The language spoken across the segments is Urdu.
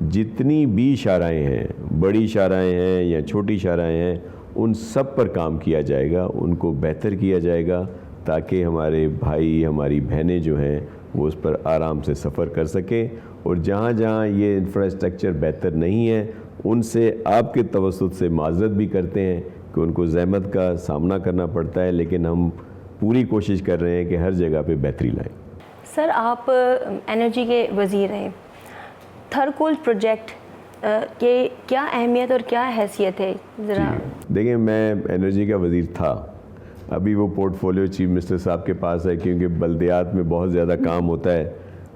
جتنی بھی شاہراہیں ہیں، بڑی شاہراہیں ہیں یا چھوٹی شاہراہیں ہیں، ان سب پر کام کیا جائے گا، ان کو بہتر کیا جائے گا تاکہ ہمارے بھائی ہماری بہنیں جو ہیں وہ اس پر آرام سے سفر کر سکیں، اور جہاں جہاں یہ انفراسٹرکچر بہتر نہیں ہے ان سے آپ کے توسط سے معذرت بھی کرتے ہیں کہ ان کو زحمت کا سامنا کرنا پڑتا ہے، لیکن ہم پوری کوشش کر رہے ہیں کہ ہر جگہ پہ بہتری لائیں۔ سر، آپ انرجی کے وزیر ہیں، تھر کول پروجیکٹ کے کیا اہمیت اور کیا حیثیت ہے ذرا؟ دیکھیں، میں انرجی کا وزیر تھا، ابھی وہ پورٹ فولیو چیف منسٹر صاحب کے پاس ہے، کیونکہ بلدیات میں بہت زیادہ کام ہوتا ہے،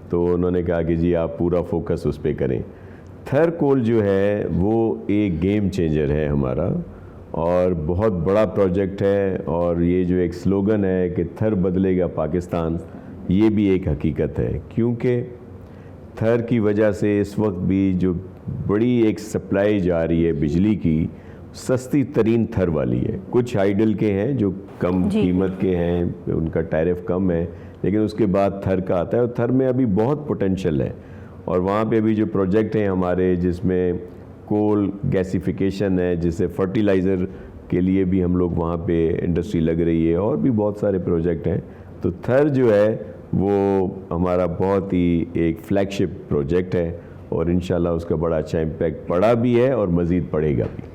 تو انہوں نے کہا کہ جی آپ پورا فوکس اس پہ کریں۔ تھر کول جو ہے وہ ایک گیم چینجر ہے ہمارا، اور بہت بڑا پروجیکٹ ہے، اور یہ جو ایک سلوگن ہے کہ تھر بدلے گا پاکستان، یہ بھی ایک حقیقت ہے، کیونکہ تھر کی وجہ سے اس وقت بھی جو بڑی ایک سپلائی جا رہی ہے بجلی کی، سستی ترین تھر والی ہے۔ کچھ ہائیڈل کے ہیں جو کم قیمت کے ہیں، ان کا ٹیرف کم ہے، لیکن اس کے بعد تھر کا آتا ہے، اور تھر میں ابھی بہت پوٹینشل ہے، اور وہاں پہ ابھی جو پروجیکٹ ہیں ہمارے، جس میں کول گیسیفیکیشن ہے، جس سے فرٹیلائزر کے لیے بھی ہم لوگ وہاں پہ انڈسٹری لگ رہی ہے، اور بھی بہت سارے پروجیکٹ ہیں، تو تھر جو ہے وہ ہمارا بہت ہی ایک فلیگ شپ پروجیکٹ ہے، اور انشاءاللہ اس کا بڑا اچھا امپیکٹ پڑا بھی ہے اور مزید پڑے گا بھی۔